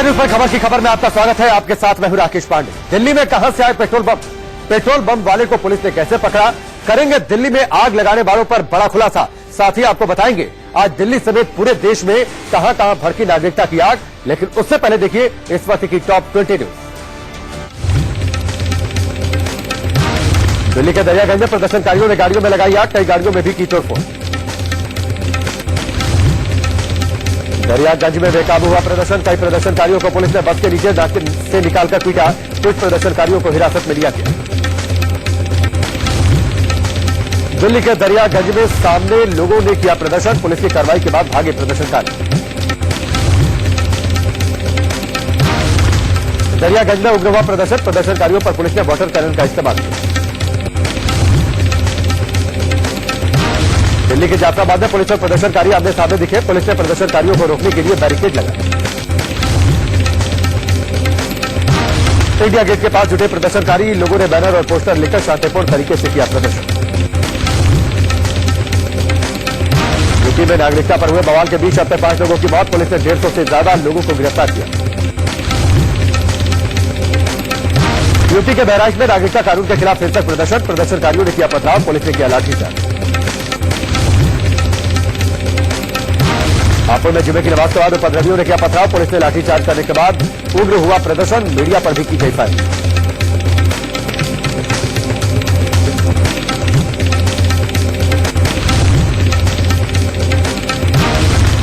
India news पर खबर की खबर में आपका स्वागत है। आपके साथ मैं हूं राकेश पांडे। दिल्ली में कहां से आए पेट्रोल बम वाले को पुलिस ने कैसे पकड़ा, करेंगे दिल्ली में आग लगाने वालों पर बड़ा खुलासा। साथ ही आपको बताएंगे आज दिल्ली समेत पूरे देश में कहां कहां भड़की नागरिकता की आग। लेकिन उससे पहले देखिए इस वक्त की टॉप 20 न्यूज। दिल्ली के दरियागंज में प्रदर्शनकारियों ने गाड़ियों में लगाई आग, कई गाड़ियों में भी की तोड़फोड़। दरियागंज में बेकाबू हुआ प्रदर्शन, कई प्रदर्शनकारियों को पुलिस ने बस के नीचे नाके से निकालकर पीटा, कुछ प्रदर्शनकारियों को हिरासत में लिया गया। दिल्ली के दरियागंज में सामने लोगों ने किया प्रदर्शन, पुलिस की कार्रवाई के बाद भागे प्रदर्शनकारी। दरियागंज में उग्र हुआ प्रदर्शन, प्रदर्शनकारियों पर पुलिस ने वाटर कैनन का इस्तेमाल किया। दिल्ली के जाफराबाद में पुलिस और प्रदर्शनकारी आमने सामने दिखे, पुलिस ने प्रदर्शनकारियों को रोकने के लिए बैरिकेड लगाया। इंडिया गेट के पास जुटे प्रदर्शनकारी लोगों ने बैनर और पोस्टर लेकर शांतिपूर्ण तरीके से किया प्रदर्शन। यूपी में नागरिकता पर हुए बवाल के बीच अब तक 5 लोगों की मौत, पुलिस ने 150 से ज्यादा लोगों को गिरफ्तार किया। यूपी के बहराइच में नागरिकता कानून के खिलाफ हिंसक प्रदर्शन, प्रदर्शनकारियों ने किया पथराव, पुलिस ने किया लाठीचार्ज। हापुड़ में जुमे की नमाज के बाद उपद्रवियों ने किया पथराव, पुलिस ने लाठीचार्ज करने के बाद उग्र हुआ प्रदर्शन, मीडिया पर भी की गई फायरिंग।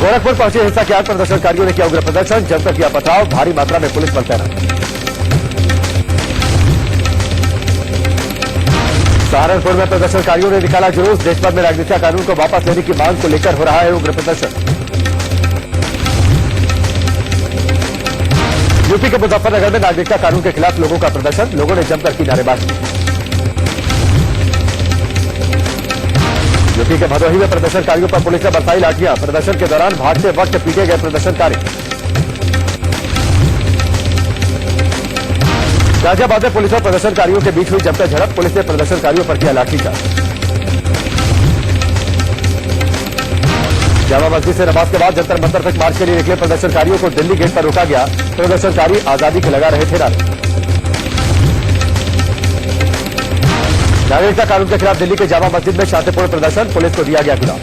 गोरखपुर पहुंचे हिंसा के आग, प्रदर्शनकारियों ने किया उग्र प्रदर्शन, जमकर किया पथराव, भारी मात्रा में पुलिस बल तैनात। सहारनपुर में प्रदर्शनकारियों ने निकाला जुलूस, देशभर में नागरिकता कानून को वापस लेने की मांग को लेकर हो रहा है उग्र प्रदर्शन। यूपी के मुजफ्फरनगर में नागरिकता कानून के खिलाफ लोगों का प्रदर्शन, लोगों ने जमकर की नारेबाजी। यूपी के भदोही में प्रदर्शनकारियों पर पुलिस ने बरसाई लाठियां, प्रदर्शन के दौरान भागते वक्त पीटे गए प्रदर्शनकारी। गाजियाबाद में पुलिस और प्रदर्शनकारियों के बीच हुई जमकर झड़प, पुलिस ने प्रदर्शनकारियों पर किया लाठीचार्ज। जामा मस्जिद से नमाज के बाद जंतर मंतर तक मार्च के लिए निकले प्रदर्शनकारियों को दिल्ली गेट पर रोका गया, प्रदर्शनकारी आजादी के लगा रहे थे नारे। नागरिकता कानून के खिलाफ दिल्ली के जामा मस्जिद में शांतिपूर्ण प्रदर्शन, पुलिस को दिया गया गुलाम।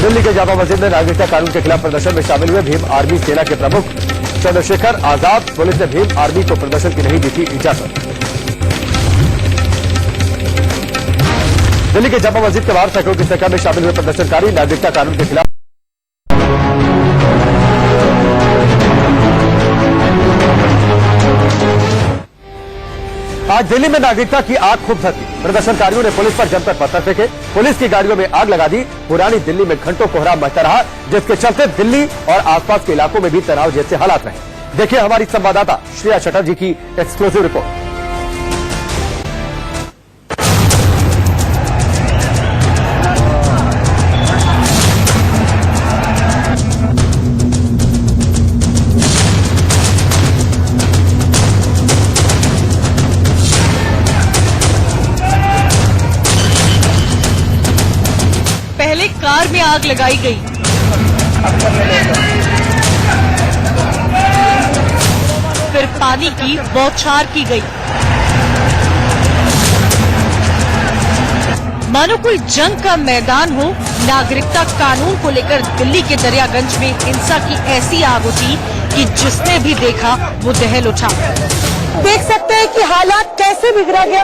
दिल्ली के जामा मस्जिद में नागरिकता कानून के खिलाफ प्रदर्शन में शामिल हुए भीम आर्मी सेना के प्रमुख चंद्रशेखर आजाद, पुलिस ने भीम आर्मी को प्रदर्शन की नहीं दी थी इजाजत। दिल्ली के जामा मस्जिद के बाहर सैकड़ों की संख्या में शामिल हुए प्रदर्शनकारी नागरिकता कानून के खिलाफ। आज दिल्ली में नागरिकता की आग खूब भड़की, प्रदर्शनकारियों ने पुलिस पर जमकर पत्थर फेंके, पुलिस की गाड़ियों में आग लगा दी। पुरानी दिल्ली में घंटों कोहराम मचता रहा, जिसके चलते दिल्ली और आसपास के इलाकों में भी तनाव जैसे हालात रहे। देखिए हमारी संवाददाता श्रेया चटर्जी की एक्सक्लूसिव रिपोर्ट। पहले कार में आग लगाई गई, फिर पानी की बौछार की गई, मानो कोई जंग का मैदान हो। नागरिकता कानून को लेकर दिल्ली के दरियागंज में हिंसा की ऐसी आग उठी कि जिसने भी देखा वो दहल उठा। देख सकते हैं कि हालात कैसे बिगड़ा गया,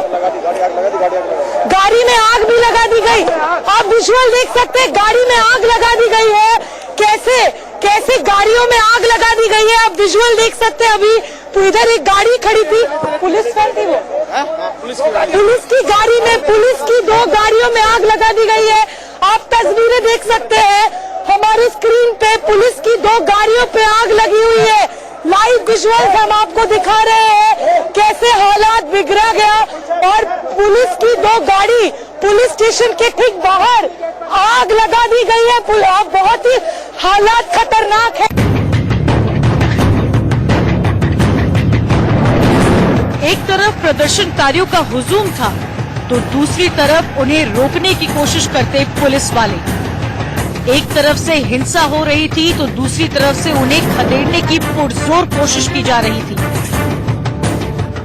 गाड़ी में आग भी लगा दी गई। आप विजुअल देख सकते हैं, गाड़ी में आग लगा दी गई है, कैसे कैसे गाड़ियों में आग लगा दी गई है। आप विजुअल देख सकते हैं, अभी तो इधर एक गाड़ी खड़ी थी, पुलिस वाली थी वो, पुलिस की गाड़ी में, पुलिस की 2 गाड़ियों में आग लगा दी गई है। आप तस्वीरें देख सकते हैं हमारी स्क्रीन पे, पुलिस की 2 गाड़ियों पे आग लगी हुई है। लाइव विजुअल्स हम आपको दिखा रहे हैं कैसे हालात बिगड़ा गया, और पुलिस की 2 गाड़ी पुलिस स्टेशन के ठीक बाहर आग लगा दी गई है। बहुत ही हालात खतरनाक है। एक तरफ प्रदर्शनकारियों का हुजूम था, तो दूसरी तरफ उन्हें रोकने की कोशिश करते पुलिस वाले। एक तरफ से हिंसा हो रही थी तो दूसरी तरफ से उन्हें खदेड़ने की पुरजोर कोशिश की जा रही थी।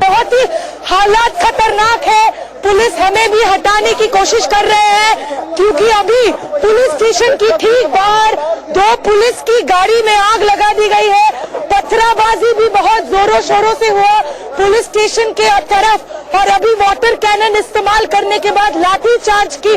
बहुत ही हालात खतरनाक है। पुलिस हमें भी हटाने की कोशिश कर रहे हैं क्योंकि अभी पुलिस स्टेशन की ठीक बाहर 2 पुलिस की गाड़ी में आग लगा दी गई है। पथराबाजी भी बहुत जोरों शोरों से हुआ पुलिस स्टेशन के तरफ और अभी वाटर कैनन इस्तेमाल करने के बाद लाठी चार्ज की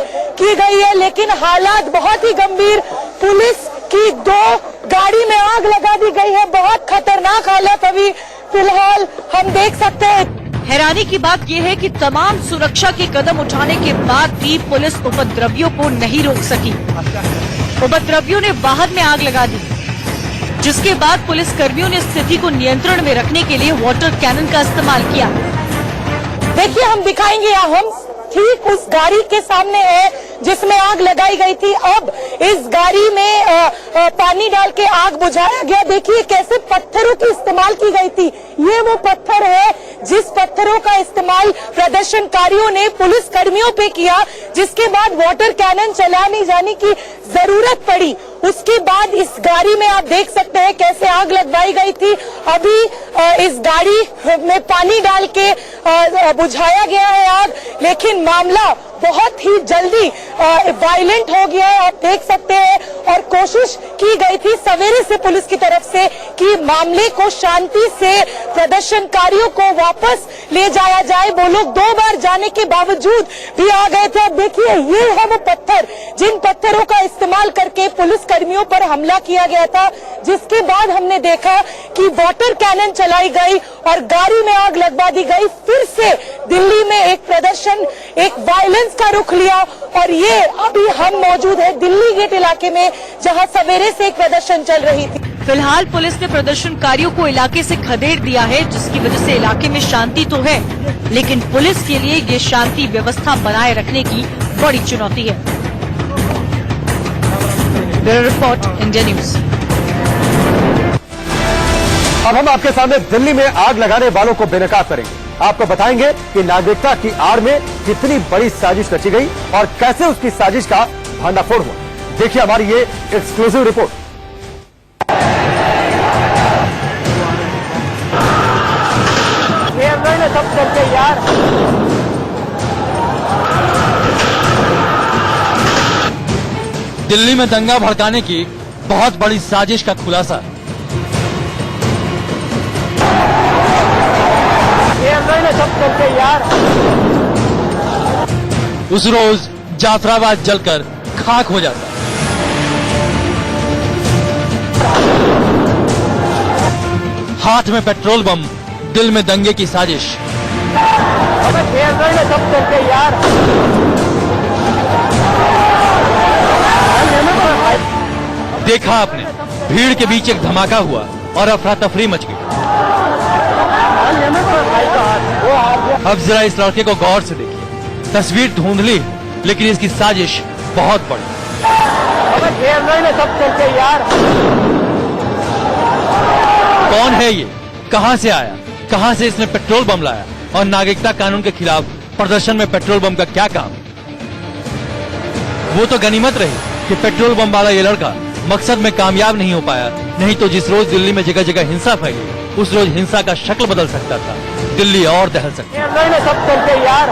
गई है, लेकिन हालात बहुत ही गंभीर। पुलिस की 2 गाड़ी में आग लगा दी गई है। बहुत खतरनाक हालत अभी फिलहाल हम देख सकते हैं। हैरानी की बात यह है कि तमाम सुरक्षा के कदम उठाने के बाद भी पुलिस उपद्रवियों को नहीं रोक सकी। उपद्रवियों ने वाहन में आग लगा दी, जिसके बाद पुलिस कर्मियों ने स्थिति को नियंत्रण में रखने के लिए वाटर कैनन का इस्तेमाल किया। देखिए हम दिखाएंगे, हम ठीक उस गाड़ी के सामने है जिसमें आग लगाई गई थी। अब इस गाड़ी में पानी डाल के आग बुझाया गया। देखिए कैसे पत्थरों की इस्तेमाल की गई थी। ये वो पत्थर है जिस पत्थरों का इस्तेमाल प्रदर्शनकारियों ने पुलिस कर्मियों पे किया, जिसके बाद वाटर कैनन चलाने जाने की जरूरत पड़ी। उसके बाद इस गाड़ी में आप देख सकते हैं कैसे आग लगवाई गई थी। अभी इस गाड़ी में पानी डाल के बुझाया गया है आग, लेकिन मामला बहुत ही जल्दी वायलेंट हो गया है, आप देख सकते हैं। और कोशिश की गई थी सवेरे से पुलिस की तरफ से कि मामले को शांति से प्रदर्शनकारियों को वापस ले जाया जाए। वो लोग 2 बार जाने के बावजूद भी आ गए थे। अब देखिए ये है वो पत्थर जिन पत्थरों का इस्तेमाल करके पुलिस कर्मियों पर हमला किया गया था, जिसके बाद हमने देखा कि वाटर कैनन चलाई गई और गाड़ी में आग लगवा दी गई। फिर से दिल्ली में एक प्रदर्शन, एक वायलेंस का रुख लिया और ये अभी हम मौजूद है दिल्ली गेट इलाके में, जहां सवेरे से एक प्रदर्शन चल रही थी। फिलहाल पुलिस ने प्रदर्शनकारियों को इलाके से खदेड़ दिया है, जिसकी वजह से इलाके में शांति तो है, लेकिन पुलिस के लिए ये शांति व्यवस्था बनाए रखने की बड़ी चुनौती है। Bureau report, India news. अब हम आपके सामने दिल्ली में आग लगाने वालों को बेनकाब करेंगे। आपको बताएंगे कि नागरिकता की आड़ में कितनी बड़ी साजिश रची गई और कैसे उसकी साजिश का भंडाफोड़ हुआ। देखिए हमारी ये एक्सक्लूसिव रिपोर्ट। सब करके यार दिल्ली में दंगा भड़काने की बहुत बड़ी साजिश का खुलासा। सब करके यार उस रोज जाफराबाद जलकर खाक हो जाता। हाथ में पेट्रोल बम, दिल में दंगे की साजिश। सब करके यार देखा आपने, भीड़ के बीच एक धमाका हुआ और अफरा तफरी मच गई। अब जरा इस लड़के को गौर से देखिए। तस्वीर धुंधली लेकिन इसकी साजिश बहुत बड़ी। सब करके यार कौन है ये, कहां से आया, कहां से इसने पेट्रोल बम लाया और नागरिकता कानून के खिलाफ प्रदर्शन में पेट्रोल बम का क्या काम। वो तो गनीमत रही कि पेट्रोल बम वाला ये लड़का मकसद में कामयाब नहीं हो पाया, नहीं तो जिस रोज दिल्ली में जगह जगह हिंसा फैली उस रोज हिंसा का शक्ल बदल सकता था, दिल्ली और दहल सकती। सब करके यार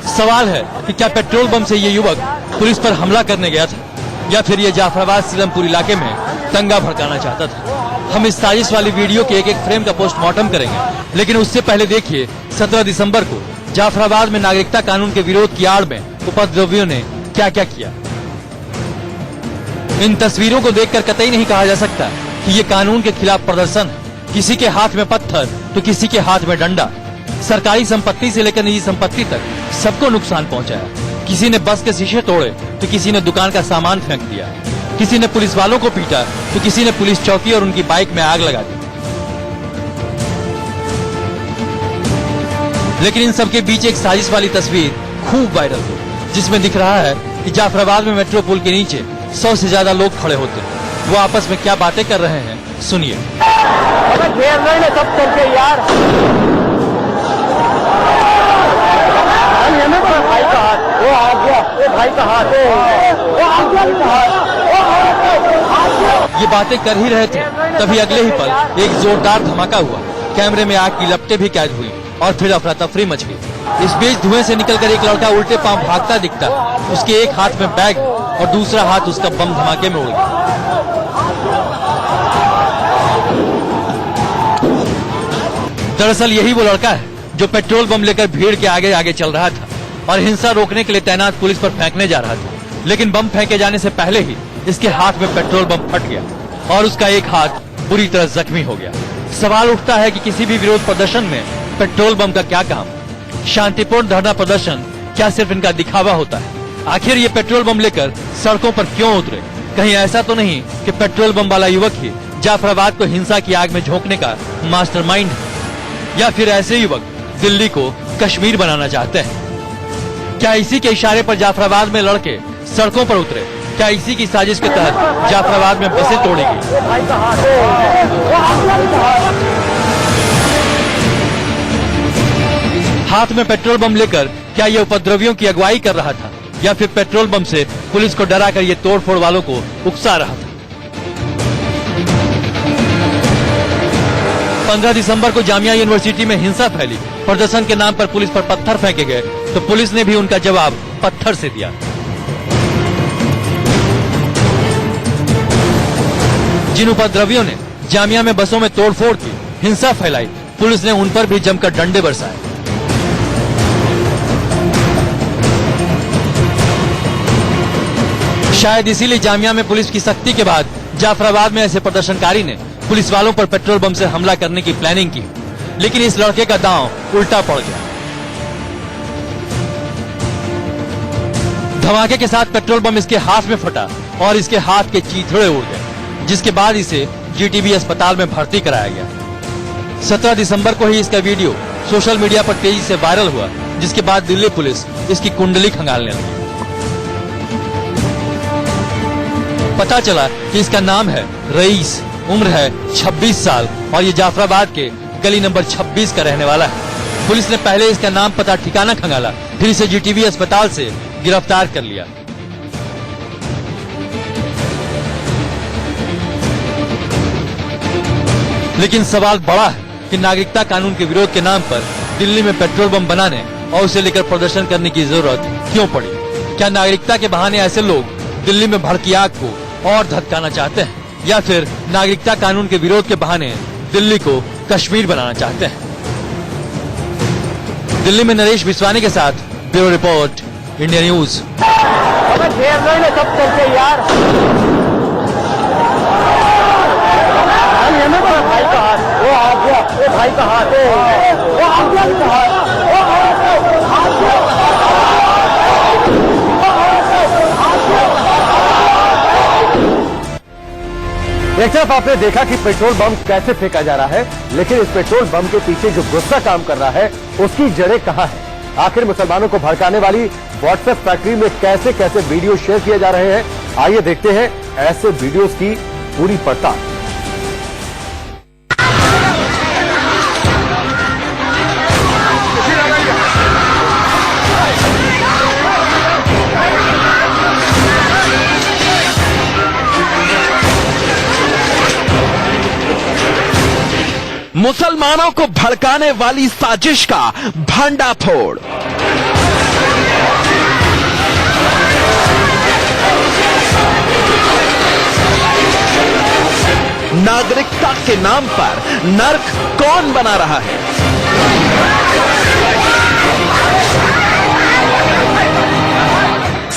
सवाल है कि क्या पेट्रोल बम से ये युवक पुलिस पर हमला करने गया था या फिर ये जाफराबाद सीलमपुर इलाके में दंगा भड़काना चाहता था। हम इस साजिश वाली वीडियो के एक एक फ्रेम का पोस्टमार्टम करेंगे, लेकिन उससे पहले देखिए 17 दिसंबर को जाफराबाद में नागरिकता कानून के विरोध की आड़ में उपद्रवियों ने क्या क्या किया। इन तस्वीरों को देखकर कतई नहीं कहा जा सकता कि ये कानून के खिलाफ प्रदर्शन है। किसी के हाथ में पत्थर तो किसी के हाथ में डंडा। सरकारी संपत्ति से लेकर निजी संपत्ति तक सबको नुकसान पहुंचाया। किसी ने बस के शीशे तोड़े तो किसी ने दुकान का सामान फेंक दिया। किसी ने पुलिस वालों को पीटा तो किसी ने पुलिस चौकी और उनकी बाइक में आग लगा दी। लेकिन इन सबके बीच एक साजिश वाली तस्वीर खूब वायरल हुई, जिसमें दिख रहा है कि जाफराबाद में मेट्रो पुल के नीचे 100 से ज्यादा लोग खड़े होते हैं। वो आपस में क्या बातें कर रहे हैं, सुनिए। सब करके यार भाई का हाथ, वो आ गया, वो भाई का हाथ। ये बातें कर ही रहे थे तभी अगले ही पल एक जोरदार धमाका हुआ। कैमरे में आग की लपटें भी कैद हुई और फिर अफरा तफरी मच गई। इस बीच धुएं से निकलकर एक लड़का उल्टे पांव भागता दिखता। उसके एक हाथ में बैग और दूसरा हाथ उसका बम धमाके में उड़ गया। दरअसल यही वो लड़का है जो पेट्रोल बम लेकर भीड़ के आगे आगे चल रहा था और हिंसा रोकने के लिए तैनात पुलिस पर फेंकने जा रहा था। लेकिन बम फेंके जाने से पहले ही इसके हाथ में पेट्रोल बम फट गया और उसका एक हाथ बुरी तरह जख्मी हो गया। सवाल उठता है कि किसी भी विरोध प्रदर्शन में पेट्रोल बम का क्या काम? शांतिपूर्ण धरना प्रदर्शन क्या सिर्फ इनका दिखावा होता है? आखिर ये पेट्रोल बम लेकर सड़कों पर क्यों उतरे? कहीं ऐसा तो नहीं कि पेट्रोल बम वाला युवक ही जाफराबाद को हिंसा की आग में झोंकने का मास्टरमाइंड है? या फिर ऐसे युवक दिल्ली को कश्मीर बनाना चाहते हैं? क्या इसी के इशारे पर जाफराबाद में लड़के सड़कों पर उतरे? क्या इसी की साजिश के तहत जाफराबाद में बसें तोड़ी गई? हाथ में पेट्रोल बम लेकर क्या ये उपद्रवियों की अगुवाई कर रहा था या फिर पेट्रोल बम से पुलिस को डराकर ये तोड़फोड़ वालों को उकसा रहा था? 15 दिसंबर को जामिया यूनिवर्सिटी में हिंसा फैली। प्रदर्शन के नाम पर पुलिस पर पत्थर फेंके गए तो पुलिस ने भी उनका जवाब पत्थर से दिया। जिन उपद्रवियों ने जामिया में बसों में तोड़फोड़ की, हिंसा फैलाई, पुलिस ने उन पर भी जमकर डंडे बरसाए। शायद इसीलिए जामिया में पुलिस की सख्ती के बाद जाफराबाद में ऐसे प्रदर्शनकारी ने पुलिस वालों पर पेट्रोल बम से हमला करने की प्लानिंग की। लेकिन इस लड़के का दांव उल्टा पड़ गया। धमाके के साथ पेट्रोल बम इसके हाथ में फटा और इसके हाथ के चीथड़े उड़ गए, जिसके बाद इसे जीटीबी अस्पताल में भर्ती कराया गया। 17 दिसंबर को ही इसका वीडियो सोशल मीडिया पर तेजी से वायरल हुआ, जिसके बाद दिल्ली पुलिस इसकी कुंडली खंगालने लगी। पता चला कि इसका नाम है रईस, उम्र है 26 साल और ये जाफराबाद के गली नंबर 26 का रहने वाला है। पुलिस ने पहले इसका नाम पता ठिकाना खंगाला, फिर इसे जीटीबी अस्पताल से गिरफ्तार कर लिया। लेकिन सवाल बड़ा है कि नागरिकता कानून के विरोध के नाम पर दिल्ली में पेट्रोल बम बनाने और उसे लेकर प्रदर्शन करने की जरूरत क्यों पड़ी? क्या नागरिकता के बहाने ऐसे लोग दिल्ली में भड़की आग को और धधकाना चाहते हैं या फिर नागरिकता कानून के विरोध के बहाने दिल्ली को कश्मीर बनाना चाहते हैं? दिल्ली में नरेश बिस्वानी के साथ ब्यूरो रिपोर्ट, इंडिया न्यूज। भाई का हाथ एक तरफ आपने देखा कि पेट्रोल बम कैसे फेंका जा रहा है, लेकिन इस पेट्रोल बम के पीछे जो गुस्सा काम कर रहा है उसकी जड़ें कहां है? आखिर मुसलमानों को भड़काने वाली व्हाट्सएप फैक्ट्री में कैसे कैसे वीडियो शेयर किए जा रहे हैं? आइए देखते हैं ऐसे वीडियोस की पूरी पड़ताल। मुसलमानों को भड़काने वाली साजिश का भंडाफोड़। नागरिकता के नाम पर नर्क कौन बना रहा है?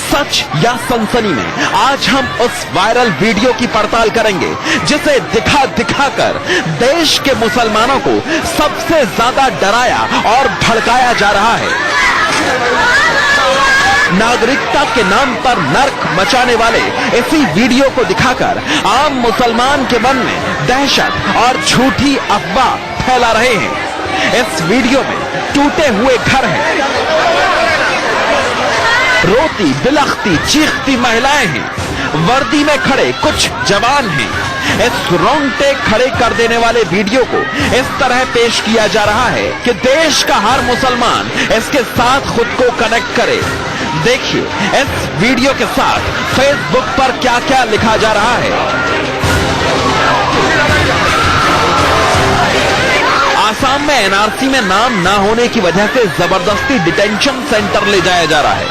सच या सनसनी में आज हम उस वायरल वीडियो की पड़ताल करेंगे जिसे दिखा दिखाकर देश के मुसलमानों को सबसे ज्यादा डराया और भड़काया जा रहा है। नागरिकता के नाम पर नर्क मचाने वाले इसी वीडियो को दिखाकर आम मुसलमान के मन में दहशत और झूठी अफवाह फैला रहे हैं। इस वीडियो में टूटे हुए घर हैं, रोती बिलखती चीखती महिलाएं हैं, वर्दी में खड़े कुछ जवान हैं। इस रोंगटे खड़े कर देने वाले वीडियो को इस तरह पेश किया जा रहा है कि देश का हर मुसलमान इसके साथ खुद को कनेक्ट करे। देखिए इस वीडियो के साथ फेसबुक पर क्या क्या लिखा जा रहा है। फॉर्म में एनआरसी में नाम ना होने की वजह से जबरदस्ती डिटेंशन सेंटर ले जाया जा रहा है।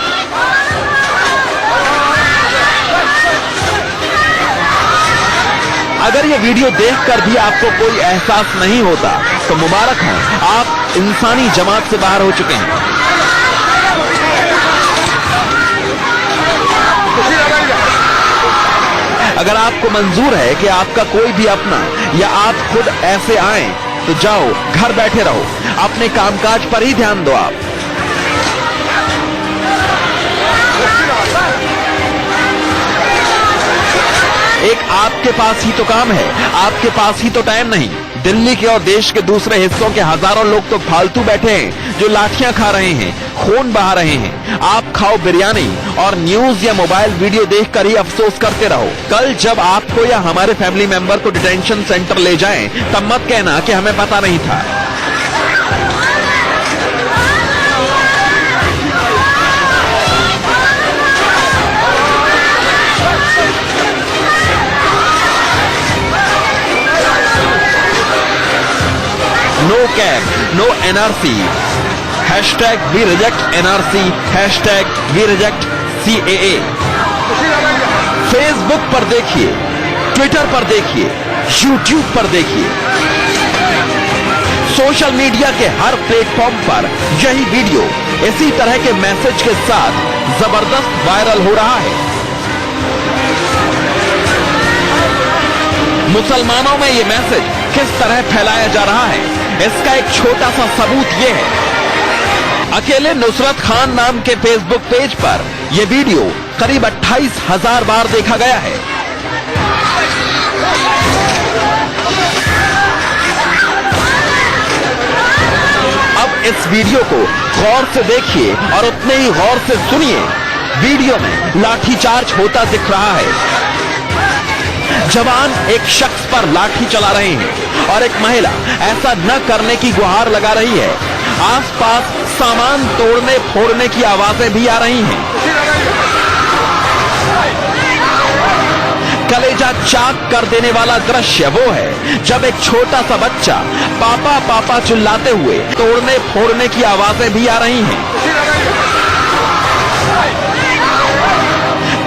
अगर ये वीडियो देखकर भी आपको कोई एहसास नहीं होता तो मुबारक हो, आप इंसानी जमात से बाहर हो चुके हैं। अगर आपको मंजूर है कि आपका कोई भी अपना या आप खुद ऐसे आए तो जाओ, घर बैठे रहो, अपने कामकाज पर ही ध्यान दो। आप एक आपके पास ही तो काम है, आपके पास ही तो टाइम नहीं। दिल्ली के और देश के दूसरे हिस्सों के हजारों लोग तो फालतू बैठे हैं जो लाठियां खा रहे हैं, खून बहा रहे हैं। आप खाओ बिरयानी और न्यूज या मोबाइल वीडियो देखकर ही अफसोस करते रहो। कल जब आपको या हमारे फैमिली मेंबर को डिटेंशन सेंटर ले जाएं, तब मत कहना कि हमें पता नहीं था। No CAB, no NRC, hashtag we reject NRC, hashtag we reject CAA। Facebook पर देखिए, ट्विटर पर देखिए, यूट्यूब पर देखिए, सोशल मीडिया के हर प्लेटफॉर्म पर यही वीडियो इसी तरह के मैसेज के साथ जबरदस्त वायरल हो रहा है। मुसलमानों में ये मैसेज किस तरह फैलाया जा रहा है, इसका एक छोटा सा सबूत ये है। अकेले नुसरत खान नाम के फेसबुक पेज पर यह वीडियो करीब 28,000 बार देखा गया है। अब इस वीडियो को गौर से देखिए और उतने ही गौर से सुनिए। वीडियो में लाठीचार्ज होता दिख रहा है। जवान एक शख्स पर लाठी चला रहे हैं और एक महिला ऐसा न करने की गुहार लगा रही है। आसपास सामान तोड़ने फोड़ने की आवाजें भी आ रही हैं। कलेजा चाक कर देने वाला दृश्य वो है जब एक छोटा सा बच्चा पापा पापा चिल्लाते हुए तोड़ने फोड़ने की आवाजें भी आ रही हैं।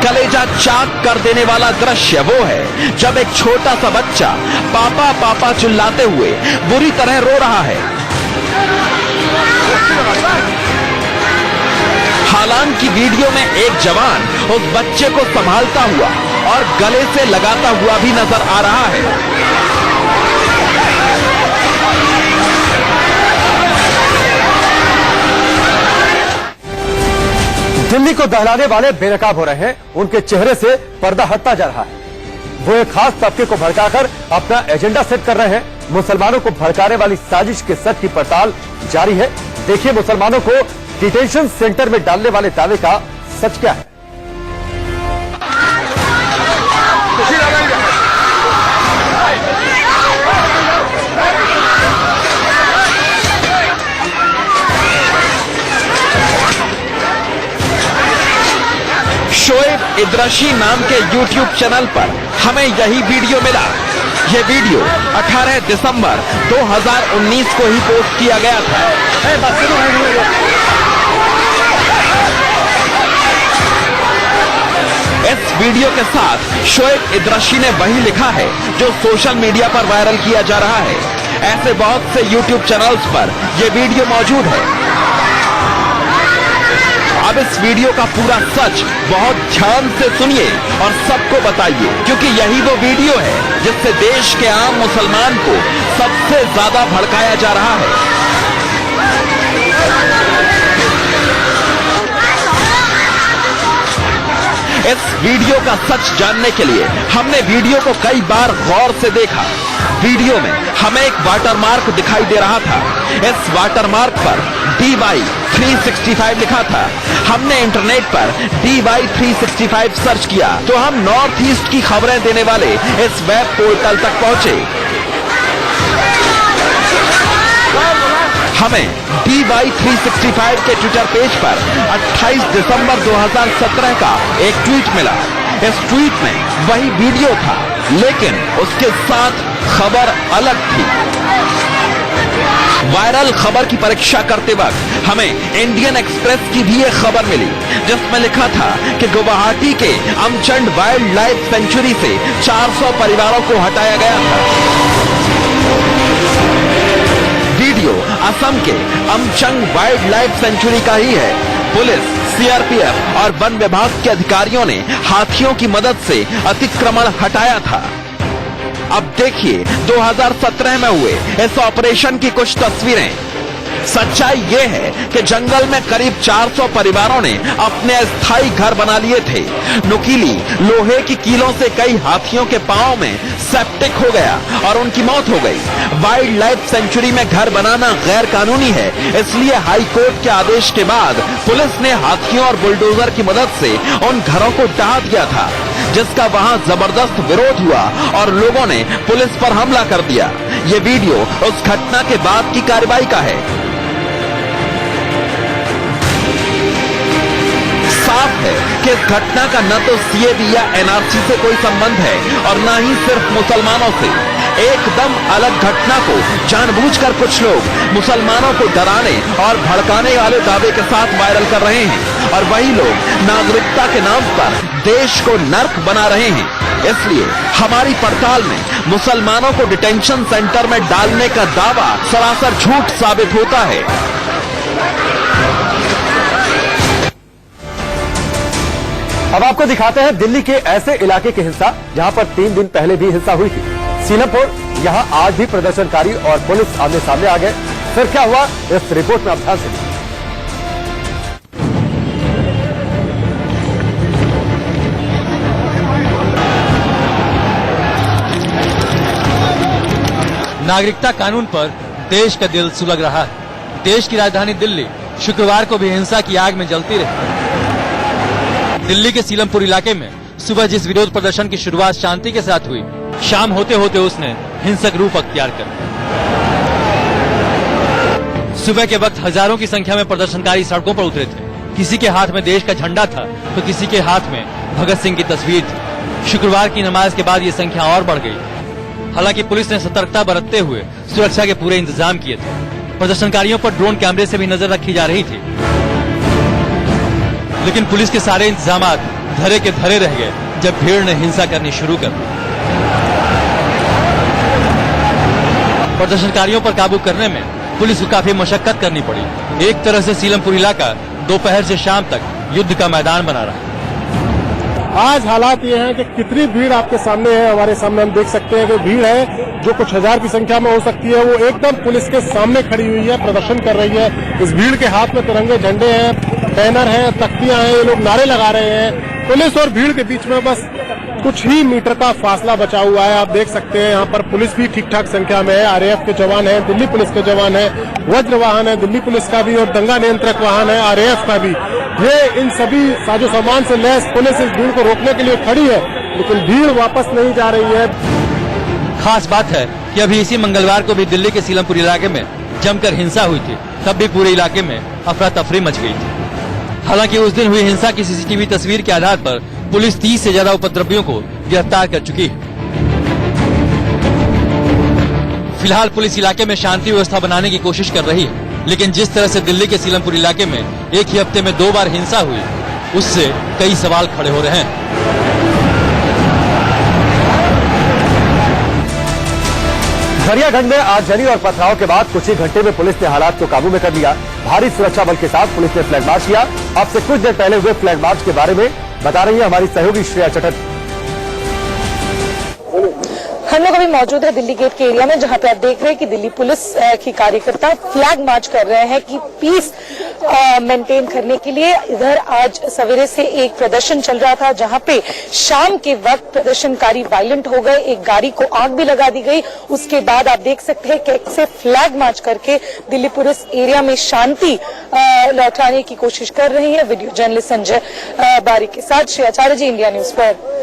कलेजा चाक कर देने वाला दृश्य वो है जब एक छोटा सा बच्चा पापा पापा चिल्लाते हुए बुरी तरह रो रहा है। हालांकि वीडियो में एक जवान उस बच्चे को संभालता हुआ और गले से लगाता हुआ भी नजर आ रहा है। दिल्ली को दहलाने वाले बेनकाब हो रहे हैं, उनके चेहरे से पर्दा हटता जा रहा है। वो एक खास तबके को भड़काकर अपना एजेंडा सेट कर रहे हैं। मुसलमानों को भड़काने वाली साजिश के सच की पड़ताल जारी है। देखिए मुसलमानों को डिटेंशन सेंटर में डालने वाले दावे का सच क्या है। शोएब इद्राशी नाम के YouTube चैनल पर हमें यही वीडियो मिला। यह वीडियो 18 दिसंबर 2019 को ही पोस्ट किया गया था। इस वीडियो के साथ शोएब इद्राशी ने वही लिखा है जो सोशल मीडिया पर वायरल किया जा रहा है। ऐसे बहुत से YouTube चैनल्स पर यह वीडियो मौजूद है। अब इस वीडियो का पूरा सच बहुत ध्यान से सुनिए और सबको बताइए, क्योंकि यही वो वीडियो है जिससे देश के आम मुसलमान को सबसे ज्यादा भड़काया जा रहा है। इस वीडियो का सच जानने के लिए हमने वीडियो को कई बार गौर से देखा। वीडियो में हमें एक वाटरमार्क दिखाई दे रहा था। इस वाटरमार्क पर DY365 लिखा था। हमने इंटरनेट पर DY365 सर्च किया तो हम नॉर्थ ईस्ट की खबरें देने वाले इस वेब पोर्टल तक पहुंचे। हमें DY365 के ट्विटर पेज पर 28 दिसंबर 2017 का एक ट्वीट मिला। इस ट्वीट में वही वीडियो था, लेकिन उसके साथ खबर अलग थी। वायरल खबर की परीक्षा करते वक्त हमें इंडियन एक्सप्रेस की भी एक खबर मिली, जिसमें लिखा था कि गुवाहाटी के अमचंड वाइल्ड लाइफ सेंचुरी से 400 परिवारों को हटाया गया था। वीडियो असम के अमचंग वाइल्ड लाइफ सेंचुरी का ही है। पुलिस, सीआरपीएफ और वन विभाग के अधिकारियों ने हाथियों की मदद से अतिक्रमण हटाया था। अब देखिए 2017 में हुए इस ऑपरेशन की कुछ तस्वीरें। सच्चाई ये है कि जंगल में करीब 400 परिवारों ने अपने अस्थायी घर बना लिए थे। नुकीली लोहे की कीलों से कई हाथियों के पांव में सेप्टिक हो गया और उनकी मौत हो गई। वाइल्ड लाइफ सेंचुरी में घर बनाना गैर कानूनी है, इसलिए हाई कोर्ट के आदेश के बाद पुलिस ने हाथियों और बुलडोजर की मदद से उन घरों को ढहा दिया था, जिसका वहां जबरदस्त विरोध हुआ और लोगों ने पुलिस पर हमला कर दिया। ये वीडियो उस घटना के बाद की कार्रवाई का है। साफ है कि इस घटना का न तो सीएबी या एनआरसी से कोई संबंध है और न ही सिर्फ मुसलमानों से। एकदम अलग घटना को जानबूझकर कुछ लोग मुसलमानों को डराने और भड़काने वाले दावे के साथ वायरल कर रहे हैं और वही लोग नागरिकता के नाम पर देश को नर्क बना रहे हैं। इसलिए हमारी पड़ताल में मुसलमानों को डिटेंशन सेंटर में डालने का दावा सरासर झूठ साबित होता है। अब आपको दिखाते हैं दिल्ली के ऐसे इलाके की हिंसा जहां पर 3 दिन पहले भी हिंसा हुई थी। सीलमपुर, यहां आज भी प्रदर्शनकारी और पुलिस आमने सामने आ गए। फिर क्या हुआ, इस रिपोर्ट में आप ध्यान से देखिए। नागरिकता कानून पर देश का दिल सुलग रहा है। देश की राजधानी दिल्ली शुक्रवार को भी हिंसा की आग में जलती रही। दिल्ली के सीलमपुर इलाके में सुबह जिस विरोध प्रदर्शन की शुरुआत शांति के साथ हुई, शाम होते होते उसने हिंसक रूप अख्तियार कर लिया। सुबह के वक्त हजारों की संख्या में प्रदर्शनकारी सड़कों पर उतरे थे। किसी के हाथ में देश का झंडा था तो किसी के हाथ में भगत सिंह की तस्वीर थी। शुक्रवार की नमाज के बाद ये संख्या और बढ़ गई। हालांकि पुलिस ने सतर्कता बरतते हुए सुरक्षा के पूरे इंतजाम किए थे। प्रदर्शनकारियों पर ड्रोन कैमरे से भी नजर रखी जा रही थी, लेकिन पुलिस के सारे इंतजाम धरे के धरे रह गए जब भीड़ ने हिंसा करनी शुरू कर दी। प्रदर्शनकारियों पर काबू करने में पुलिस को काफी मशक्कत करनी पड़ी। एक तरह से सीलमपुर इलाका दोपहर से शाम तक युद्ध का मैदान बना रहा। आज हालात ये हैं कि कितनी भीड़ आपके सामने है। हमारे सामने हम देख सकते हैं कि भीड़ है जो कुछ हजार की संख्या में हो सकती है, वो एकदम पुलिस के सामने खड़ी हुई है, प्रदर्शन कर रही है। इस भीड़ के हाथ में तिरंगे झंडे हैं, बैनर हैं, तख्तियां हैं, ये लोग नारे लगा रहे हैं। पुलिस और भीड़ के बीच में बस कुछ ही मीटर का फासला बचा हुआ है। आप देख सकते हैं यहाँ पर पुलिस भी ठीक ठाक संख्या में है। आरएएफ के जवान हैं, दिल्ली पुलिस के जवान हैं, वज्र वाहन है दिल्ली पुलिस का भी और दंगा नियंत्रक वाहन है आरएएफ का भी। ये इन सभी साजो सामान से लैस पुलिस इस भीड़ को रोकने के लिए खड़ी है, लेकिन भीड़ वापस नहीं जा रही है। खास बात है कि अभी इसी मंगलवार को भी दिल्ली के सीलमपुर इलाके में जमकर हिंसा हुई थी। तब भी पूरे इलाके में अफरा तफरी मच गई थी। हालांकि उस दिन हुई हिंसा की सीसीटीवी तस्वीर के आधार पर पुलिस 30 से ज्यादा उपद्रवियों को गिरफ्तार कर चुकी है। फिलहाल पुलिस इलाके में शांति व्यवस्था बनाने की कोशिश कर रही है, लेकिन जिस तरह से दिल्ली के सीलमपुर इलाके में एक ही हफ्ते में 2 बार हिंसा हुई, उससे कई सवाल खड़े हो रहे हैं। दरियागंज में आगजनी और पथराव के बाद कुछ ही घंटे में पुलिस ने हालात को काबू में कर लिया। भारी सुरक्षा बल के साथ पुलिस ने फ्लैग मार्च किया। अब से कुछ देर पहले हुए फ्लैग मार्च के बारे में बता रही है हमारी सहयोगी श्रेया चटर्जी। हम लोग अभी मौजूद है दिल्ली गेट के एरिया में, जहां पे आप देख रहे हैं कि दिल्ली पुलिस की कार्यकर्ता फ्लैग मार्च कर रहे हैं कि पीस मेंटेन करने के लिए। इधर आज सवेरे से एक प्रदर्शन चल रहा था, जहां पे शाम के वक्त प्रदर्शनकारी वायलेंट हो गए, एक गाड़ी को आग भी लगा दी गई। उसके बाद आप देख सकते हैं कैसे फ्लैग मार्च करके दिल्ली पुलिस एरिया में शांति लौटाने की कोशिश कर रही है। वीडियो जर्नलिस्ट संजय बारी के साथ श्रेया आचार्य जी, इंडिया न्यूज पर।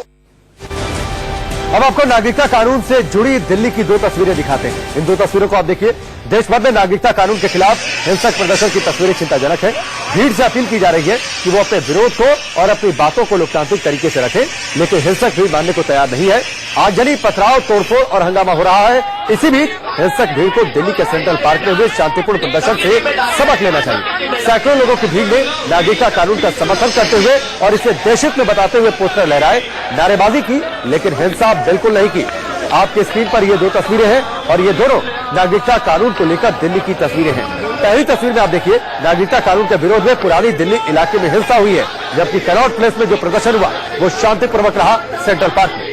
अब आपको नागरिकता कानून से जुड़ी दिल्ली की 2 तस्वीरें दिखाते हैं। इन 2 तस्वीरों को आप देखिए। देश भर में नागरिकता कानून के खिलाफ हिंसक प्रदर्शन की तस्वीरें चिंताजनक है। भीड़ से अपील की जा रही है कि वो अपने विरोध को और अपनी बातों को लोकतांत्रिक तरीके से रखें, लेकिन हिंसक भीड़ मानने को तैयार नहीं है। आगजनी, पथराव, तोड़फोड़ और हंगामा हो रहा है। इसी बीच हिंसक भीड़ को दिल्ली के सेंट्रल पार्क में हुए शांतिपूर्ण प्रदर्शन से सबक लेना चाहिए। सैकड़ों लोगों की भीड़ ने नागरिकता कानून का समर्थन करते हुए और इसे देशहित में बताते हुए पोस्टर लहराए, नारेबाजी की, लेकिन हिंसा बिल्कुल नहीं की। आपके स्क्रीन पर ये दो तस्वीरें हैं और ये दोनों नागरिकता कानून को लेकर दिल्ली की तस्वीरें हैं। पहली तस्वीर में आप देखिए, नागरिकता कानून के विरोध में पुरानी दिल्ली इलाके में हिंसा हुई है, जबकि कनॉट प्लेस में जो प्रदर्शन हुआ वो शांतिपूर्वक रहा सेंट्रल पार्क में।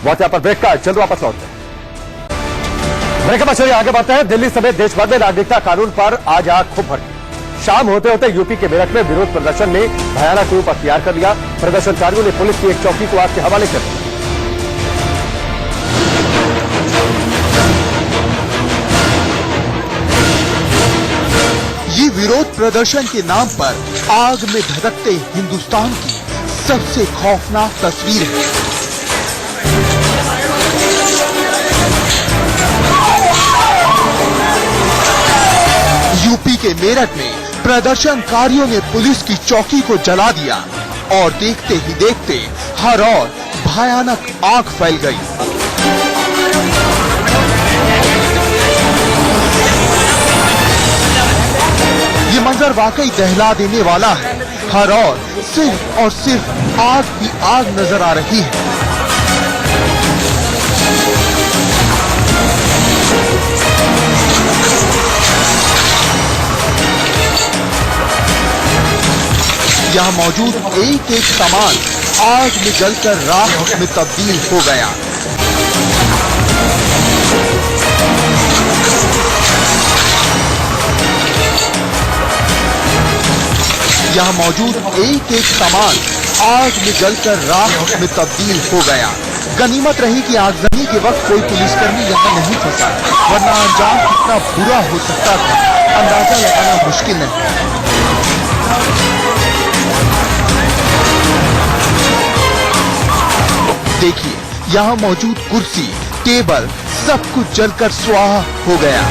बहुत यहां पर ब्रेक का, चलो वापस लौटते हैं। ब्रेक के बाद चलिए आगे बढ़ते हैं। दिल्ली समेत देश भर में नागरिकता कानून पर आज आग खूब भड़की। शाम होते होते यूपी के मेरठ में विरोध प्रदर्शन ने भयानक रूप अख्तियार कर लिया। प्रदर्शनकारियों ने पुलिस की एक चौकी को आग के हवाले कर दिया। ये विरोध प्रदर्शन के नाम पर आग में धधकते हिंदुस्तान की सबसे खौफनाक तस्वीर है। यूपी के मेरठ में प्रदर्शनकारियों ने पुलिस की चौकी को जला दिया और देखते ही देखते हर ओर भयानक आग फैल गई। ये मंजर वाकई दहला देने वाला है। हर ओर सिर्फ और सिर्फ आग ही आग नजर आ रही है। यहाँ मौजूद एक एक सामान आग में जलकर राख में तब्दील हो गया। यहाँ मौजूद एक एक सामान आग में जलकर राख में तब्दील हो गया। गनीमत रही कि आगजनी के वक्त कोई पुलिसकर्मी यहाँ नहीं फंसा, वरना अंजाम कितना बुरा हो सकता था अंदाजा लगाना मुश्किल नहीं। देखिए, यहाँ मौजूद कुर्सी, टेबल, सब कुछ जलकर स्वाहा हो गया।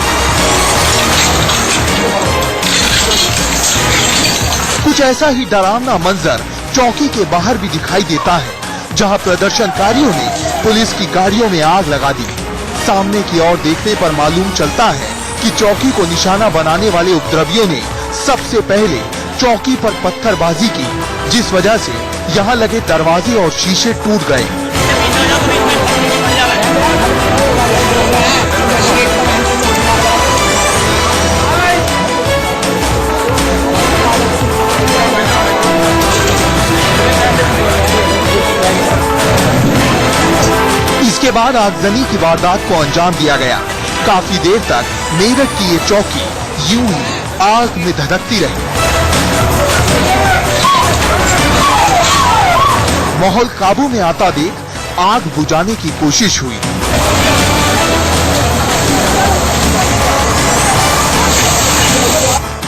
कुछ ऐसा ही डरावना मंजर चौकी के बाहर भी दिखाई देता है, जहाँ प्रदर्शनकारियों ने पुलिस की गाड़ियों में आग लगा दी। सामने की ओर देखने पर मालूम चलता है कि चौकी को निशाना बनाने वाले उपद्रवियों ने सबसे पहले चौकी पर पत्थरबाजी की, जिस वजह से यहाँ लगे दरवाजे और शीशे टूट गए। इसके बाद आगजनी की वारदात को अंजाम दिया गया। काफी देर तक मेरठ की ये चौकी यूं ही आग में धधकती रही। माहौल काबू में आता देख आग बुझाने की कोशिश हुई।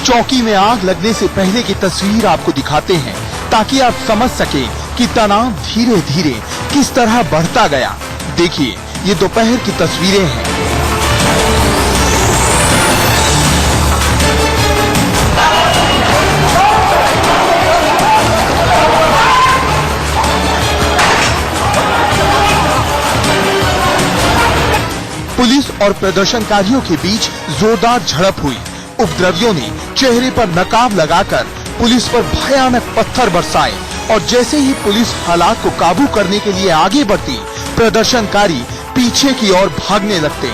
चौकी में आग लगने से पहले की तस्वीर आपको दिखाते हैं, ताकि आप समझ सके कि तनाव धीरे धीरे किस तरह बढ़ता गया। देखिए, ये दोपहर की तस्वीरें हैं। पुलिस और प्रदर्शनकारियों के बीच जोरदार झड़प हुई। उपद्रवियों ने चेहरे पर नकाब लगाकर पुलिस पर भयानक पत्थर बरसाए और जैसे ही पुलिस हालात को काबू करने के लिए आगे बढ़ती, प्रदर्शनकारी पीछे की ओर भागने लगते।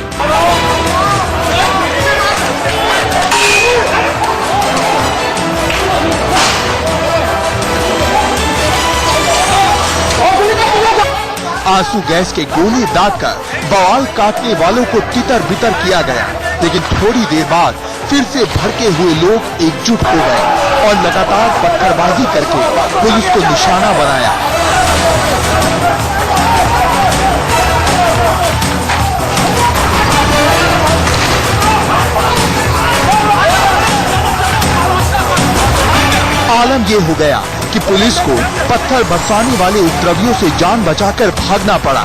आंसू गैस के गोले दागकर बवाल काटने वालों को तितर बितर किया गया, लेकिन थोड़ी देर बाद फिर से भड़के हुए लोग एकजुट हो गए और लगातार पत्थरबाजी करके पुलिस को निशाना बनाया। आलम ये हो गया कि पुलिस को पत्थर बरसाने वाले उपद्रवियों से जान बचाकर भागना पड़ा।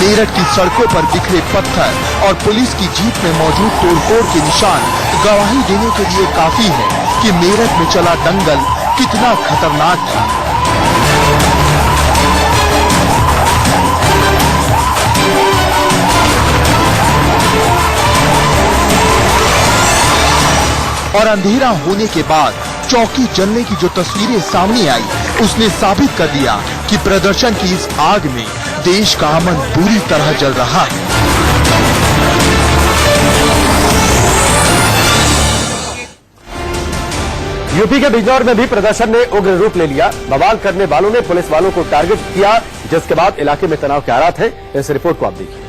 मेरठ की सड़कों पर बिखरे पत्थर और पुलिस की जीप में मौजूद तोड़फोड़ के निशान गवाही देने के लिए काफी है कि मेरठ में चला दंगल कितना खतरनाक था। और अंधेरा होने के बाद चौकी जलने की जो तस्वीरें सामने आई, उसने साबित कर दिया कि प्रदर्शन की इस आग में देश का अमन पूरी तरह जल रहा है। यूपी के बिजनौर में भी प्रदर्शन ने उग्र रूप ले लिया। बवाल करने वालों ने पुलिस वालों को टारगेट किया, जिसके बाद इलाके में तनाव के हालात हैं। इस रिपोर्ट को आप देखिए।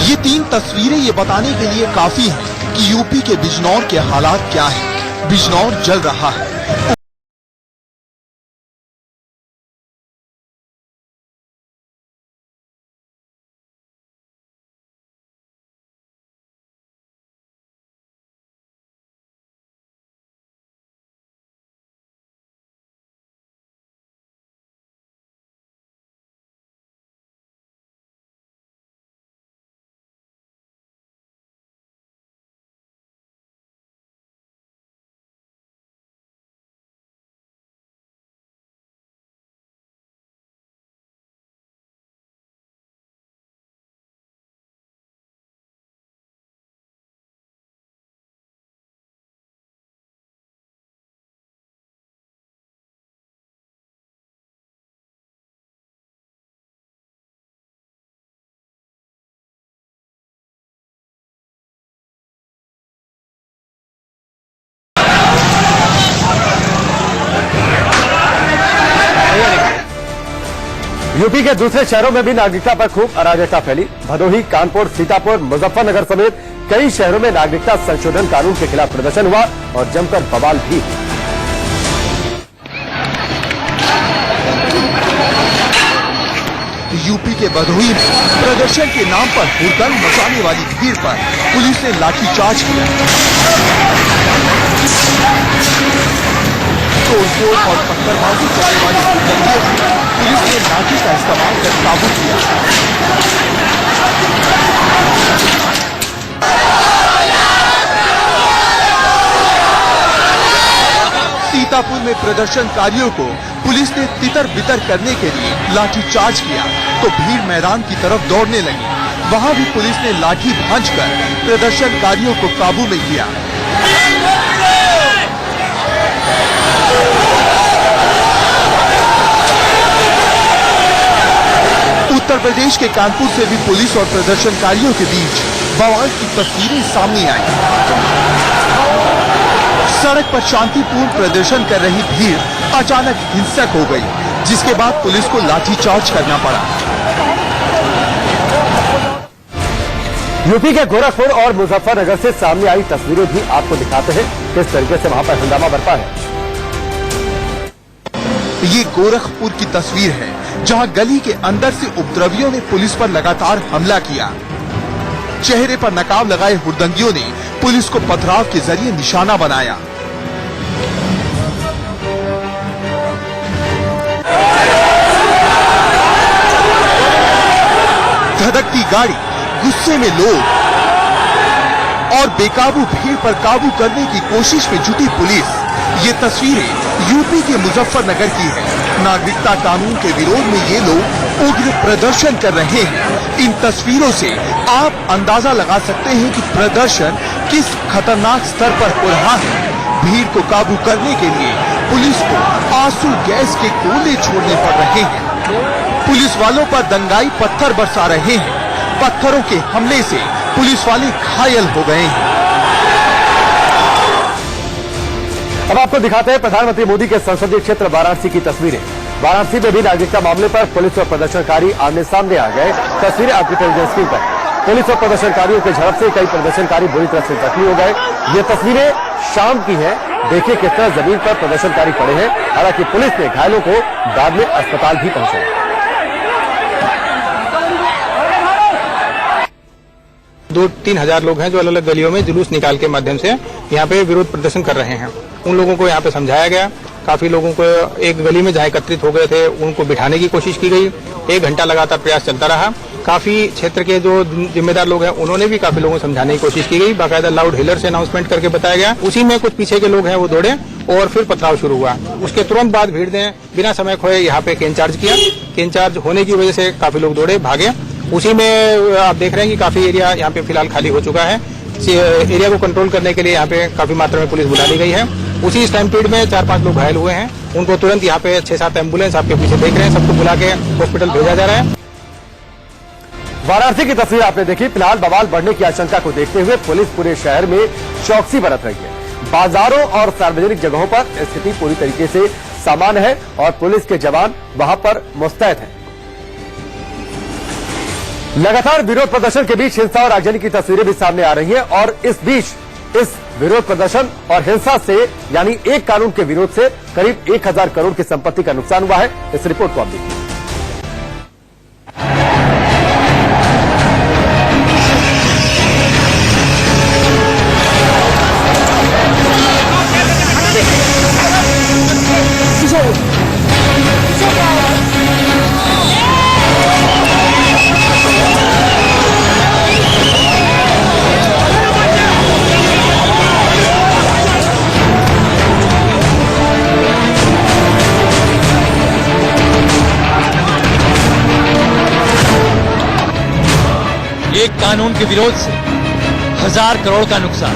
ये 3 तस्वीरें ये बताने के लिए काफी हैं कि यूपी के बिजनौर के हालात क्या हैं। बिजनौर जल रहा है। यूपी के दूसरे शहरों में भी नागरिकता पर खूब अराजकता फैली। भदोही, कानपुर, सीतापुर, मुजफ्फरनगर समेत कई शहरों में नागरिकता संशोधन कानून के खिलाफ प्रदर्शन हुआ और जमकर बवाल भी। यूपी के भदोही में प्रदर्शन के नाम पर हुड़दंग मचाने वाली भीड़ पर पुलिस ने लाठीचार्ज किया। तोड़फोड़ और पत्थरबाजी करने वाले हुड़दंगियों से पुलिस ने लाठी का इस्तेमाल कर काबू किया। सीतापुर में प्रदर्शनकारियों को पुलिस ने तितर बितर करने के लिए लाठीचार्ज किया तो भीड़ मैदान की तरफ दौड़ने लगी। वहां भी पुलिस ने लाठी भांजकर प्रदर्शनकारियों को काबू में किया। उत्तर प्रदेश के कानपुर से भी पुलिस और प्रदर्शनकारियों के बीच बवाल की तस्वीरें सामने आई। सड़क पर शांतिपूर्ण प्रदर्शन कर रही भीड़ अचानक हिंसक हो गई, जिसके बाद पुलिस को लाठीचार्ज करना पड़ा। यूपी के गोरखपुर और मुजफ्फरनगर से सामने आई तस्वीरें भी आपको दिखाते हैं किस तरीके से वहां पर हंगामा बरपा है। ये गोरखपुर की तस्वीर है, जहां गली के अंदर से उपद्रवियों ने पुलिस पर लगातार हमला किया। चेहरे पर नकाब लगाए हुड़दंगियों ने पुलिस को पथराव के जरिए निशाना बनाया। धधकती गाड़ी, गुस्से में लोग और बेकाबू भीड़ पर काबू करने की कोशिश में जुटी पुलिस। ये तस्वीरें यूपी के मुजफ्फरनगर की है। नागरिकता कानून के विरोध में ये लोग उग्र प्रदर्शन कर रहे हैं। इन तस्वीरों से आप अंदाजा लगा सकते हैं कि प्रदर्शन किस खतरनाक स्तर पर हो रहा है। भीड़ को काबू करने के लिए पुलिस को आंसू गैस के गोले छोड़ने पड़ रहे हैं। पुलिस वालों पर दंगाई पत्थर बरसा रहे हैं। पत्थरों के हमले से पुलिस वाले घायल हो गए हैं। अब आपको दिखाते हैं प्रधानमंत्री मोदी के संसदीय क्षेत्र वाराणसी की तस्वीरें। वाराणसी में भी नागरिकता मामले पर पुलिस और प्रदर्शनकारी आमने सामने आ गए। तस्वीरें आपकी टेलीविजन स्क्रीन पर। पुलिस और प्रदर्शनकारियों के झड़प से कई प्रदर्शनकारी बुरी तरह से जख्मी हो गए। ये तस्वीरें शाम की हैं। देखिए किस तरह जमीन पर प्रदर्शनकारी पड़े हैं। हालांकि पुलिस ने घायलों को बाद में अस्पताल भी पहुंचाया। 2-3 हजार लोग हैं जो अलग अलग गलियों में जुलूस निकाल के माध्यम से यहाँ पे विरोध प्रदर्शन कर रहे हैं। उन लोगों को यहाँ पे समझाया गया, काफी लोगों को एक गली में जहाँ एकत्रित हो गए थे उनको बिठाने की कोशिश की गई। 1 घंटा लगातार प्रयास चलता रहा। काफी क्षेत्र के जो जिम्मेदार लोग हैं उन्होंने भी काफी लोगों को समझाने की कोशिश की गई। बाकायदा लाउड हेलर से अनाउंसमेंट करके बताया गया। उसी में कुछ पीछे के लोग हैं वो दौड़े और फिर पथराव शुरू हुआ। उसके तुरंत बाद भीड़ ने बिना समय खोए यहाँ पे केन चार्ज किया। केन चार्ज होने की वजह से काफी लोग दौड़े, भागे। उसी में आप देख रहे हैं कि काफी एरिया यहाँ पे फिलहाल खाली हो चुका है। एरिया को कंट्रोल करने के लिए यहाँ पे काफी मात्रा में पुलिस बुला ली गई है। उसी स्टैम्पीड में 4-5 लोग घायल हुए हैं। उनको तुरंत यहाँ पे 6-7 एम्बुलेंस आपके पीछे देख रहे हैं, सबको बुला के हॉस्पिटल भेजा जा रहा है। वाराणसी की तस्वीर आपने देखी। फिलहाल बवाल बढ़ने की आशंका को देखते हुए पुलिस पूरे शहर में चौकसी बरत रही है। बाजारों और सार्वजनिक जगहों पर स्थिति पूरी तरीके से सामान्य है और पुलिस के जवान वहां पर मुस्तैद हैं। लगातार विरोध प्रदर्शन के बीच हिंसा और आगजनी की तस्वीरें भी सामने आ रही हैं और इस बीच इस विरोध प्रदर्शन और हिंसा से यानी एक कानून के विरोध से करीब 1000 करोड़ की संपत्ति का नुकसान हुआ है। इस रिपोर्ट को आप देखिए। एक कानून के विरोध से 1000 करोड़ का नुकसान।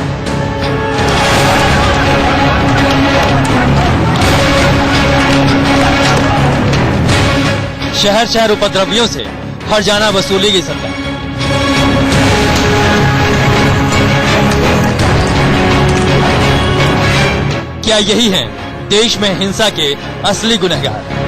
शहर शहर उपद्रवियों से हर जाना वसूली की सरकार। क्या यही है देश में हिंसा के असली गुनहगार?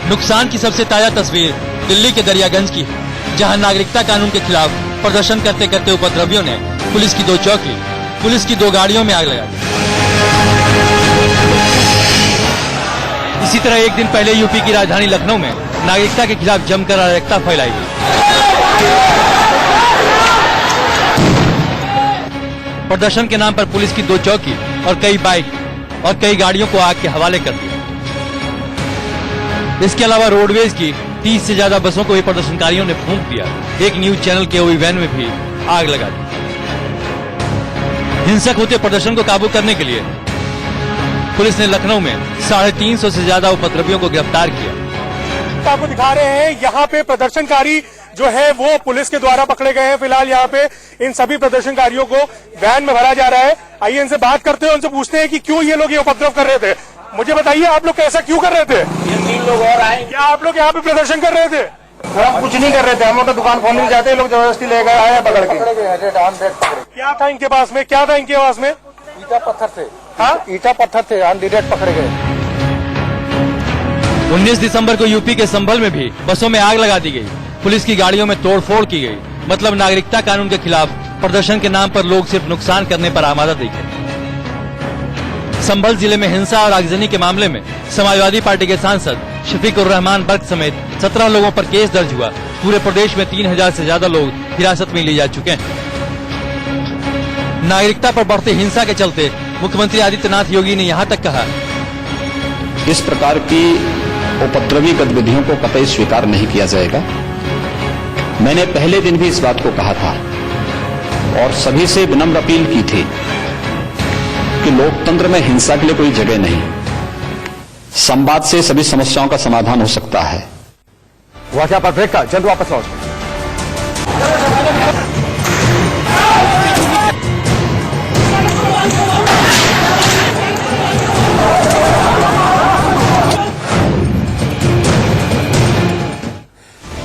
नुकसान की सबसे ताजा तस्वीर दिल्ली के दरियागंज की है, जहां नागरिकता कानून के खिलाफ प्रदर्शन करते करते उपद्रवियों ने पुलिस की 2 चौकी, पुलिस की 2 गाड़ियों में आग लगा दी। इसी तरह एक दिन पहले यूपी की राजधानी लखनऊ में नागरिकता के खिलाफ जमकर अराजकता फैलाई गई। प्रदर्शन के नाम पर पुलिस की 2 चौकी और कई बाइक और कई गाड़ियों को आग के हवाले कर दिया। इसके अलावा रोडवेज की 30 से ज्यादा बसों को भी प्रदर्शनकारियों ने फूंक दिया। एक न्यूज चैनल के ओवी वैन में भी आग लगा दी। हिंसक होते प्रदर्शन को काबू करने के लिए पुलिस ने लखनऊ में 350 से ज्यादा उपद्रवियों को गिरफ्तार किया। आपको दिखा रहे हैं यहाँ पे प्रदर्शनकारी जो है वो पुलिस के द्वारा पकड़े गए हैं। फिलहाल यहाँ पे इन सभी प्रदर्शनकारियों को वैन में भरा जा रहा है। आइए इनसे बात करते हैं, उनसे पूछते हैं कि क्यों ये लोग ये उपद्रव कर रहे थे। मुझे बताइए, आप लोग ऐसा क्यों कर रहे थे? ये 3 लोग और आए। क्या आप लोग यहाँ पे प्रदर्शन कर रहे थे? हम कुछ नहीं कर रहे थे, हम लोग तो दुकान खोलने जाते हैं, लोग जबरदस्ती ले गए, आए पकड़ के। क्या था इनके पास में? क्या था इनके पास में? ईटा पत्थर थे। हाँ, ईटा पत्थर थे, हम डायरेक्ट पकड़े गए। 19 दिसंबर को यूपी के संभल में भी बसों में आग लगा दी गई। पुलिस की गाड़ियों में तोड़फोड़ की गई। मतलब नागरिकता कानून के खिलाफ प्रदर्शन के नाम पर लोग सिर्फ नुकसान करने पर आमादा दिखे। संभल जिले में हिंसा और आगजनी के मामले में समाजवादी पार्टी के सांसद शफीक उर रहमान बर्क समेत 17 लोगों पर केस दर्ज हुआ। पूरे प्रदेश में 3000 से ज्यादा लोग हिरासत में लिए जा चुके हैं। नागरिकता पर बढ़ती हिंसा के चलते मुख्यमंत्री आदित्यनाथ योगी ने यहाँ तक कहा, इस प्रकार की उपद्रवी गतिविधियों को कतई स्वीकार नहीं किया जाएगा। मैंने पहले दिन भी इस बात को कहा था और सभी से विनम्र अपील की थी कि लोकतंत्र में हिंसा के लिए कोई जगह नहीं, संवाद से सभी समस्याओं का समाधान हो सकता है। वाकया पर ब्रेक का, जल्द वापस लौट।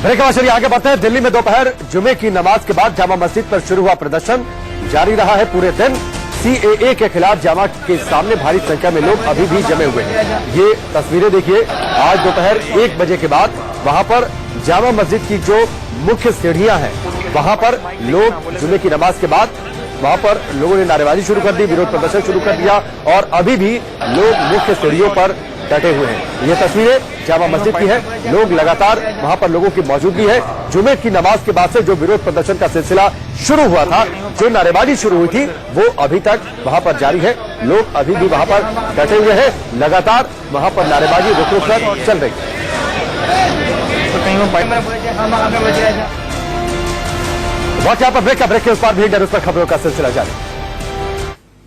ब्रेक के बाद चलिए आगे बढ़ते हैं। दिल्ली में दोपहर जुमे की नमाज के बाद जामा मस्जिद पर शुरू हुआ प्रदर्शन जारी रहा है पूरे दिन। सीएए के खिलाफ जामा के सामने भारी संख्या में लोग अभी भी जमे हुए हैं। ये तस्वीरें देखिए, आज दोपहर 1 बजे के बाद वहां पर जामा मस्जिद की जो मुख्य सीढ़ियां हैं वहां पर लोग जुमे की नमाज के बाद वहां पर लोगों ने नारेबाजी शुरू कर दी, विरोध प्रदर्शन शुरू कर दिया और अभी भी लोग मुख्य सीढ़ियों पर डटे हुए हैं। ये तस्वीरें जामा मस्जिद की है। लोग लगातार वहां पर लोगों की मौजूदगी है। जुमे की नमाज के बाद से जो विरोध प्रदर्शन का सिलसिला शुरू हुआ था, जो नारेबाजी शुरू हुई थी, वो अभी तक वहां पर जारी है। लोग अभी भी वहां पर डटे हुए हैं। लगातार वहां पर नारेबाजी रुक रुक कर चल रही है। वक्त यहाँ पर ब्रेक के उस पार भी डर उस पर खबरों का सिलसिला जारी।